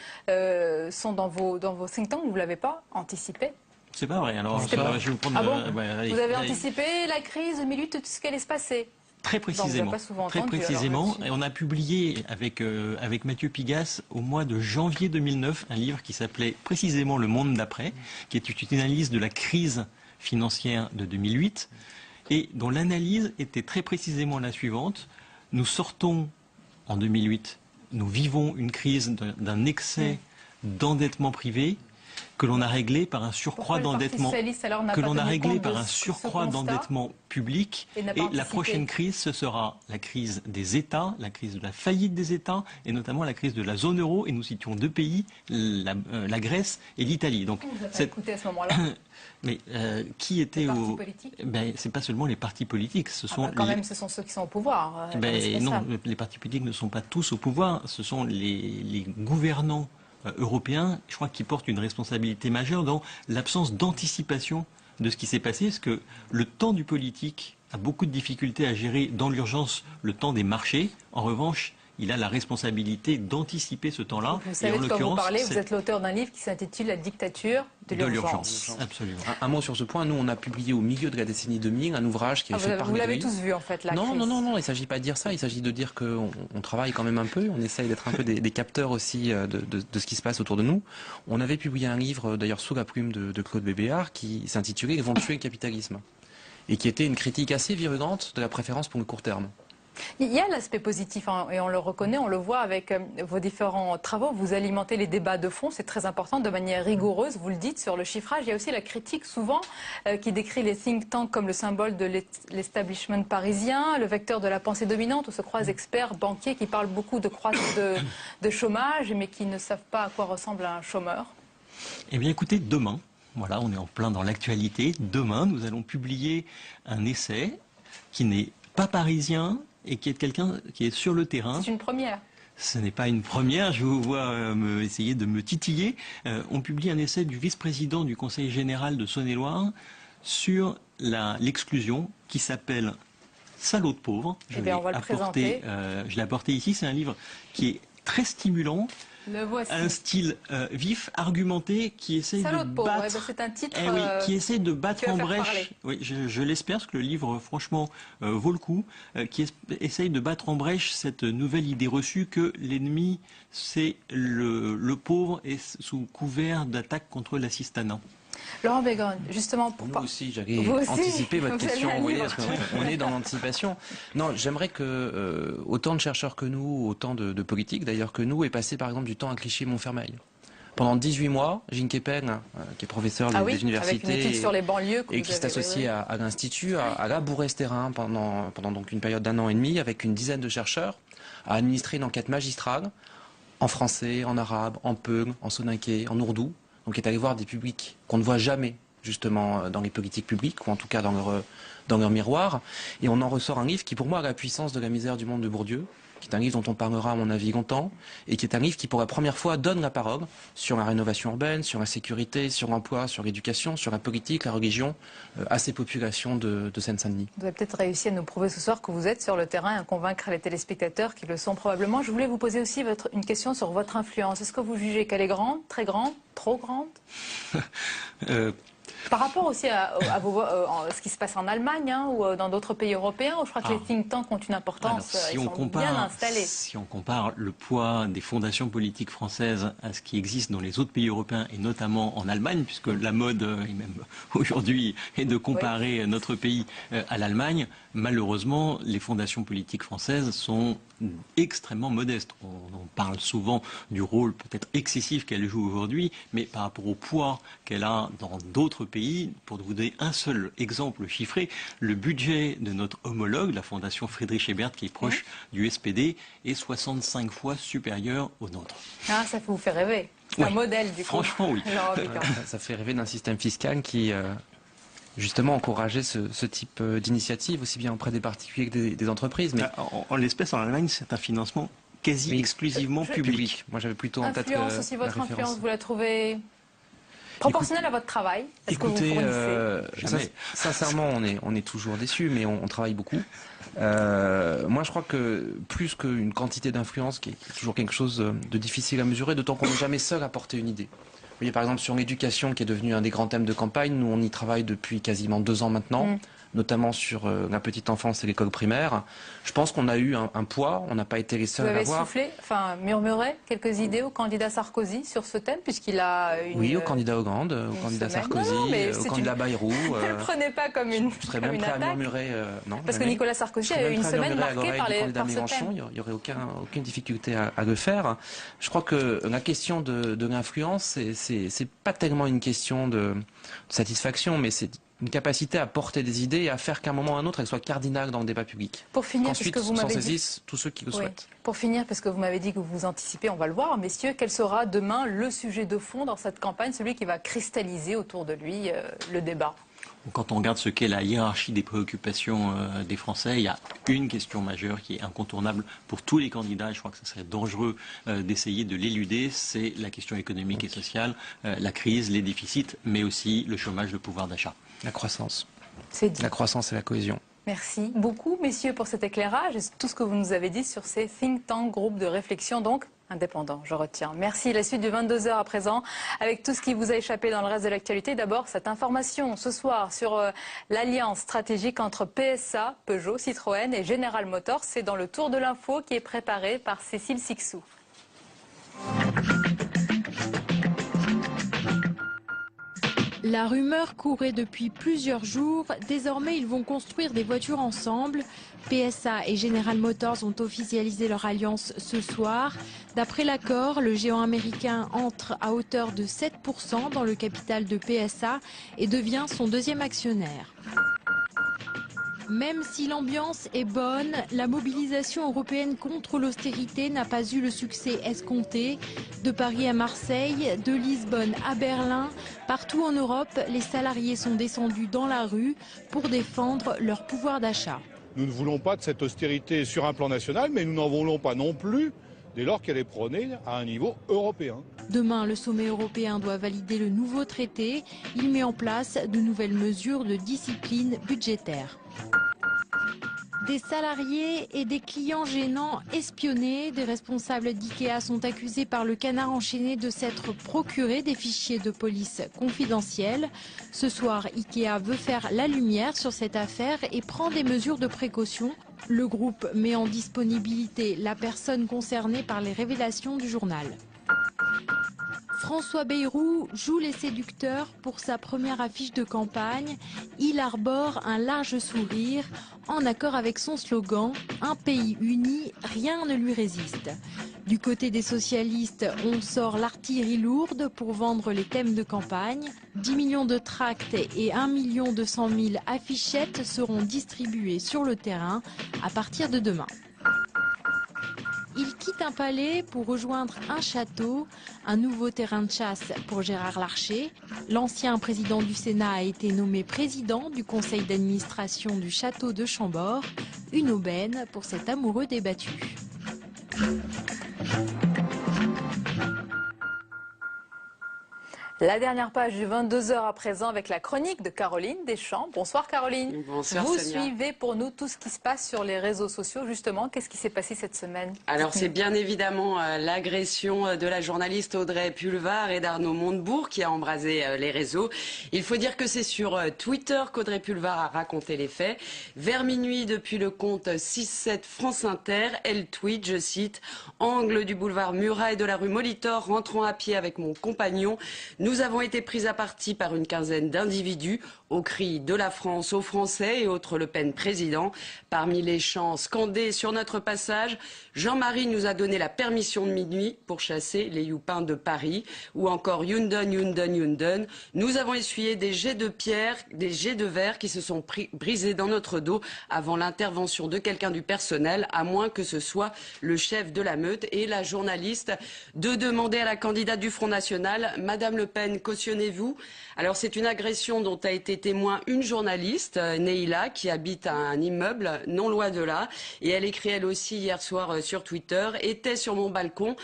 sont dans vos think tanks, vous ne l'avez pas anticipé? C'est pas vrai, alors je vais vous prendre... Vous avez anticipé la crise au milieu de tout ce qui allait se passer? Très précisément, et on a publié avec Mathieu Pigasse au mois de janvier 2009 un livre qui s'appelait précisément Le Monde d'après, qui est une analyse de la crise financière de 2008 et dont l'analyse était très précisément la suivante. Nous sortons en 2008, nous vivons une crise d'un excès d'endettement privé que l'on a réglé par un surcroît d'endettement public, et la prochaine crise, ce sera la crise des États, la crise de la faillite des États, et notamment la crise de la zone euro, et nous citions deux pays, la Grèce et l'Italie. Donc, vous avez écouté à ce moment-là. Mais qui était au... c'est pas seulement les partis politiques, ce sont ce sont ceux qui sont au pouvoir. Non, les partis politiques ne sont pas tous au pouvoir, ce sont les gouvernants européens, je crois, qui portent une responsabilité majeure dans l'absence d'anticipation de ce qui s'est passé, parce que le temps du politique a beaucoup de difficultés à gérer dans l'urgence le temps des marchés. En revanche, il a la responsabilité d'anticiper ce temps-là. Vous savez de quoi vous parlez, vous êtes l'auteur d'un livre qui s'intitule La dictature de l'urgence. Absolument. Un mot sur ce point, nous on a publié au milieu de la décennie 2000 un ouvrage qui est fait par Vous l'avez tous vu en fait, la crise. Non, il ne s'agit pas de dire ça, il s'agit de dire qu'on travaille quand même un peu, on essaye d'être un peu des capteurs aussi de ce qui se passe autour de nous. On avait publié un livre, d'ailleurs sous la plume de Claude Bébéar, qui s'intitulait « Ils vont tuer le capitalisme » et qui était une critique assez virulente de la préférence pour le court terme. Il y a l'aspect positif, et on le reconnaît, on le voit avec vos différents travaux. Vous alimentez les débats de fond, c'est très important, de manière rigoureuse, vous le dites, sur le chiffrage. Il y a aussi la critique, souvent, qui décrit les think tanks comme le symbole de l'establishment parisien, le vecteur de la pensée dominante, où se croisent experts, banquiers, qui parlent beaucoup de chômage, mais qui ne savent pas à quoi ressemble un chômeur. Eh bien, écoutez, demain, voilà, on est en plein dans l'actualité. Demain, nous allons publier un essai qui n'est pas parisien, et qui est quelqu'un qui est sur le terrain. C'est une première. Ce n'est pas une première, je vous vois essayer de me titiller. On publie un essai du vice-président du Conseil général de Saône-et-Loire sur l'exclusion qui s'appelle « Salaud de pauvre ». Je l'ai apporté ici, c'est un livre qui est très stimulant. Un style vif, argumenté, qui essaye qui essaye de battre en brèche. Oui, je l'espère, parce que le livre, franchement, vaut le coup. Qui essaye de battre en brèche cette nouvelle idée reçue que l'ennemi, c'est le pauvre et sous couvert d'attaque contre l'assistanat. Laurent Bigot, justement pour Nous aussi, j'allais anticiper votre question, vous voyez, parce qu'on est dans l'anticipation. Non, j'aimerais que autant de chercheurs que nous, autant de politiques d'ailleurs que nous, aient passé par exemple du temps à Clichy-Montfermeil. Pendant 18 mois, Jean Kepen, qui est professeur des universités avec une étude sur les banlieues et qui s'est associé à l'Institut, a labouré ce terrain pendant donc une période d'1 an et demi avec une dizaine de chercheurs, a administré une enquête magistrale en français, en arabe, en peul, en soninké, en ourdou. Donc il est allé voir des publics qu'on ne voit jamais justement dans les politiques publiques, ou en tout cas dans leur miroir. Et on en ressort un livre qui pour moi a la puissance de La misère du monde de Bourdieu, qui est un livre dont on parlera à mon avis longtemps, et qui est un livre qui pour la première fois donne la parole sur la rénovation urbaine, sur la sécurité, sur l'emploi, sur l'éducation, sur la politique, la religion, à ces populations de Seine-Saint-Denis. Vous avez peut-être réussi à nous prouver ce soir que vous êtes sur le terrain et à convaincre les téléspectateurs qui le sont probablement. Je voulais vous poser aussi une question sur votre influence. Est-ce que vous jugez qu'elle est grande, très grande, trop grande? Par rapport aussi à ce qui se passe en Allemagne ou dans d'autres pays européens, où je crois que les think tanks ont une importance, ils sont bien installés. Si on compare le poids des fondations politiques françaises à ce qui existe dans les autres pays européens, et notamment en Allemagne, puisque la mode, et même aujourd'hui, est de comparer notre pays à l'Allemagne, malheureusement, les fondations politiques françaises sont extrêmement modestes. On parle souvent du rôle peut-être excessif qu'elle joue aujourd'hui, mais par rapport au poids qu'elle a dans d'autres pays, pour vous donner un seul exemple chiffré, le budget de notre homologue, la fondation Friedrich Ebert, qui est proche du SPD, est 65 fois supérieur au nôtre. Ah, ça vous fait rêver. C'est un modèle du coup. Franchement, oui. Ça fait rêver d'un système fiscal qui justement encourageait ce type d'initiative, aussi bien auprès des particuliers que des entreprises. Mais en l'espèce, en Allemagne, c'est un financement quasi exclusivement public. Moi, j'avais plutôt en tête influence aussi, votre influence, vous la trouvez proportionnelle à votre travail? Écoutez, sincèrement, on est toujours déçus, mais on travaille beaucoup. Moi, je crois que plus qu'une quantité d'influence, qui est toujours quelque chose de difficile à mesurer, d'autant qu'on n'est jamais seul à porter une idée. Vous voyez, par exemple, sur l'éducation, qui est devenu un des grands thèmes de campagne, nous, on y travaille depuis quasiment 2 ans maintenant, notamment sur la petite enfance et l'école primaire. Je pense qu'on a eu un poids, on n'a pas été les seuls à l'avoir. Vous avez soufflé, murmuré quelques idées au candidat Sarkozy sur ce thème, puisqu'il a une... Oui, au candidat Hollande, au candidat Sarkozy, au candidat Bayrou. Ne le prenez pas comme une Je serais même prêt à murmurer, non. Parce que Nicolas Sarkozy a eu une semaine marquée par ce thème. Il n'y aurait aucune difficulté à le faire. Je crois que la question de l'influence, c'est pas tellement une question de satisfaction, mais c'est une capacité à porter des idées et à faire qu'à un moment ou à un autre, elles soient cardinales dans le débat public. Pour finir, ensuite, parce que vous m'avez saisissent tous ceux qui le souhaitent. Pour finir, parce que vous m'avez dit que vous anticipez, on va le voir, messieurs, quel sera demain le sujet de fond dans cette campagne, celui qui va cristalliser autour de lui le débat? Quand on regarde ce qu'est la hiérarchie des préoccupations des Français, il y a une question majeure qui est incontournable pour tous les candidats, et je crois que ce serait dangereux d'essayer de l'éluder, c'est la question économique et sociale, la crise, les déficits, mais aussi le chômage, le pouvoir d'achat. La croissance. C'est dit. La croissance et la cohésion. Merci beaucoup, messieurs, pour cet éclairage et tout ce que vous nous avez dit sur ces think tanks, groupes de réflexion, donc indépendants, je retiens. Merci. La suite du 22h à présent, avec tout ce qui vous a échappé dans le reste de l'actualité. D'abord, cette information ce soir sur l'alliance stratégique entre PSA, Peugeot, Citroën et General Motors. C'est dans le tour de l'info qui est préparé par Cécile Sixou. La rumeur courait depuis plusieurs jours. Désormais, ils vont construire des voitures ensemble. PSA et General Motors ont officialisé leur alliance ce soir. D'après l'accord, le géant américain entre à hauteur de 7% dans le capital de PSA et devient son deuxième actionnaire. Même si l'ambiance est bonne, la mobilisation européenne contre l'austérité n'a pas eu le succès escompté. De Paris à Marseille, de Lisbonne à Berlin, partout en Europe, les salariés sont descendus dans la rue pour défendre leur pouvoir d'achat. Nous ne voulons pas de cette austérité sur un plan national, mais nous n'en voulons pas non plus dès lors qu'elle est prônée à un niveau européen. Demain, le sommet européen doit valider le nouveau traité. Il met en place de nouvelles mesures de discipline budgétaire. Des salariés et des clients gênants espionnés, des responsables d'IKEA sont accusés par le Canard enchaîné de s'être procuré des fichiers de police confidentiels. Ce soir, IKEA veut faire la lumière sur cette affaire et prend des mesures de précaution. Le groupe met en disponibilité la personne concernée par les révélations du journal. François Bayrou joue les séducteurs pour sa première affiche de campagne. Il arbore un large sourire, en accord avec son slogan « Un pays uni, rien ne lui résiste ». Du côté des socialistes, on sort l'artillerie lourde pour vendre les thèmes de campagne. 10 millions de tracts et 1 200 000 affichettes seront distribuées sur le terrain à partir de demain. Il quitte un palais pour rejoindre un château, un nouveau terrain de chasse pour Gérard Larcher. L'ancien président du Sénat a été nommé président du conseil d'administration du château de Chambord. Une aubaine pour cet amoureux débattu. La dernière page du 22h à présent avec la chronique de Caroline Deschamps. Bonsoir Caroline. Bonsoir Vous Sonia. suivez pour nous tout ce qui se passe sur les réseaux sociaux justement. Qu'est-ce qui s'est passé cette semaine? Alors c'est bien évidemment l'agression de la journaliste Audrey Pulvar et d'Arnaud Montebourg qui a embrasé les réseaux. Il faut dire que c'est sur Twitter qu'Audrey Pulvar a raconté les faits. Vers minuit depuis le compte 6-7 France Inter, elle tweet, je cite, « Angle du boulevard Murat et de la rue Molitor, rentrant à pied avec mon compagnon. Nous avons été pris à partie par une quinzaine d'individus au cri de la France aux Français et autres Le Pen président. Parmi les chants scandés sur notre passage, Jean-Marie nous a donné la permission de minuit pour chasser les youpins de Paris. Ou encore Yunden, Yunden, Yunden. Nous avons essuyé des jets de pierre, des jets de verre qui se sont brisés dans notre dos avant l'intervention de quelqu'un du personnel, à moins que ce soit le chef de la meute et la journaliste, de demander à la candidate du Front National, Madame Le Pen, cautionnez-vous. Alors c'est une agression dont a été témoin une journaliste, Neila, qui habite à un immeuble non loin de là. Et elle écrit elle aussi hier soir sur Twitter, était sur mon balcon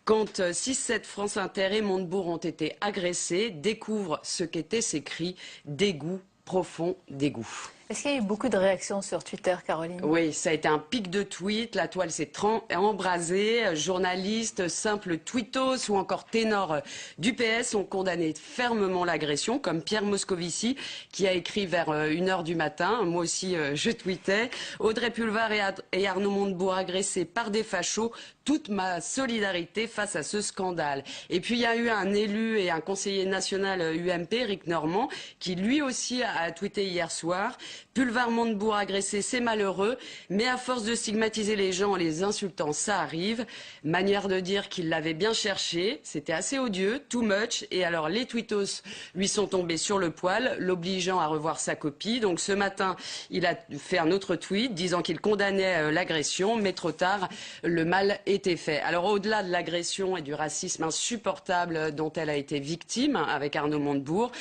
quand 6-7 France Inter et Montebourg ont été agressés. Découvre ce qu'étaient ces cris, dégoût, profond dégoût. Est-ce qu'il y a eu beaucoup de réactions sur Twitter, Caroline? Oui, ça a été un pic de tweets. La toile s'est embrasée. Journalistes, simples tweetos ou encore ténors du PS ont condamné fermement l'agression, comme Pierre Moscovici, qui a écrit vers 1h du matin. Moi aussi, je tweetais. Audrey Pulvar et Arnaud Montebourg agressés par des fachos. Toute ma solidarité face à ce scandale. Et puis il y a eu un élu et un conseiller national UMP, Eric Normand, qui lui aussi a tweeté hier soir. Pulvar Montebourg agressé, c'est malheureux, mais à force de stigmatiser les gens en les insultant, ça arrive. Manière de dire qu'il l'avait bien cherché, c'était assez odieux, too much. Et alors les tweetos lui sont tombés sur le poil, l'obligeant à revoir sa copie. Donc ce matin, il a fait un autre tweet disant qu'il condamnait l'agression, mais trop tard, le mal était fait. Alors au-delà de l'agression et du racisme insupportable dont elle a été victime avec Arnaud Montebourg,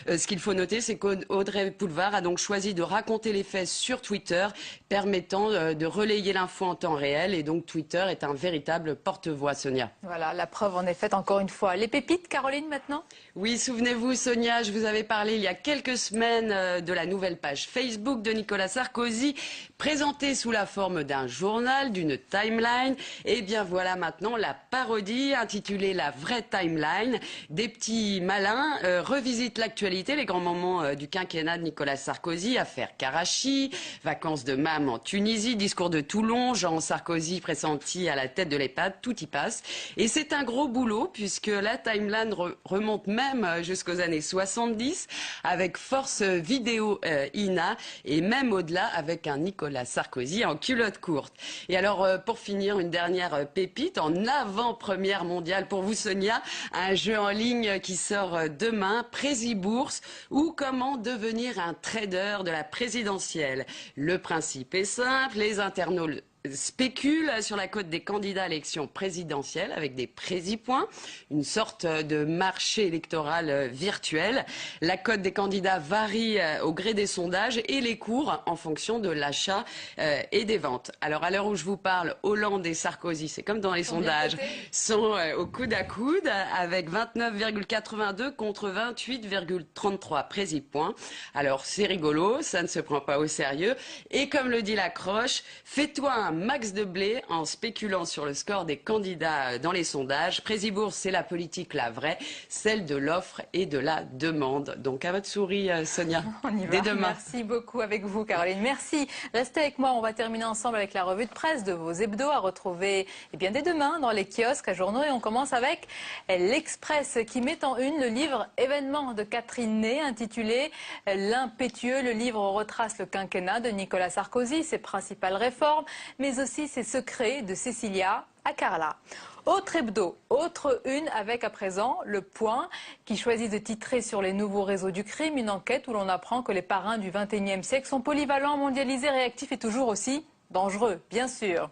ce qu'il faut noter, c'est qu'Audrey Pulvar a donc choisi de raconter les faits sur Twitter, permettant de relayer l'info en temps réel. Et donc Twitter est un véritable porte-voix, Sonia. Voilà, la preuve en est faite encore une fois. Les pépites, Caroline, maintenant? Oui, souvenez-vous, Sonia, je vous avais parlé il y a quelques semaines de la nouvelle page Facebook de Nicolas Sarkozy, présentée sous la forme d'un journal, d'une timeline. Et bien voilà maintenant la parodie intitulée La vraie timeline. Des petits malins revisitent l'actualité, les grands moments du quinquennat de Nicolas Sarkozy, affaire Karachi, vacances de Mam en Tunisie, discours de Toulon, Jean Sarkozy pressenti à la tête de l'EHPAD, tout y passe. Et c'est un gros boulot puisque la timeline remonte même jusqu'aux années 70 avec Force Vidéo INA et même au-delà avec un Nicolas Sarkozy en culotte courte. Et alors pour finir, une dernière pépite en avant-première mondiale pour vous, Sonia, un jeu en ligne qui sort demain, Prési-Bourse, ou comment devenir un trader de la présidentielle. Le principe est simple, les internautes spéculent sur la cote des candidats à l'élection présidentielle avec des prési-points, une sorte de marché électoral virtuel. La cote des candidats varie au gré des sondages et les cours en fonction de l'achat et des ventes. Alors à l'heure où je vous parle, Hollande et Sarkozy, c'est comme dans les sondages, sont au coude à coude avec 29,82 contre 28,33 prési-points. Alors c'est rigolo, ça ne se prend pas au sérieux. Et comme le dit la croche, fais-toi un max de blé en spéculant sur le score des candidats dans les sondages. Prési-Bourse, c'est la politique, la vraie, celle de l'offre et de la demande. Donc à votre souris, Sonia. On y va. Dès demain. Merci beaucoup avec vous, Caroline. Merci. Restez avec moi. On va terminer ensemble avec la revue de presse de vos hebdos à retrouver dès demain dans les kiosques à journaux. Et on commence avec l'Express qui met en une le livre événement de Catherine Ney intitulé L'impétueux. Le livre retrace le quinquennat de Nicolas Sarkozy, ses principales réformes, mais aussi ses secrets de Cécilia à Carla. Autre hebdo, autre une avec à présent Le Point qui choisit de titrer sur les nouveaux réseaux du crime, une enquête où l'on apprend que les parrains du XXIe siècle sont polyvalents, mondialisés, réactifs et toujours aussi dangereux, bien sûr.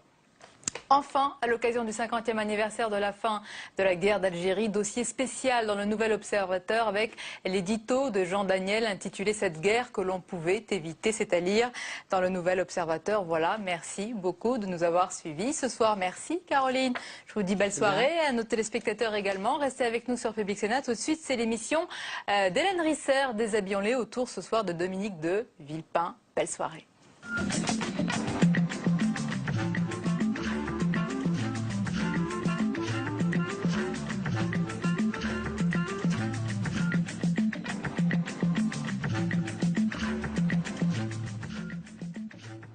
Enfin, à l'occasion du 50e anniversaire de la fin de la guerre d'Algérie, dossier spécial dans le Nouvel Observateur avec l'édito de Jean Daniel intitulé « Cette guerre que l'on pouvait éviter ». C'est à lire dans le Nouvel Observateur. Voilà, merci beaucoup de nous avoir suivis ce soir. Merci Caroline. Je vous dis belle soirée. À nos téléspectateurs également. Restez avec nous sur Public Sénat. Tout de suite, c'est l'émission d'Hélène Risser, Déshabillons-les, autour ce soir de Dominique de Villepin. Belle soirée.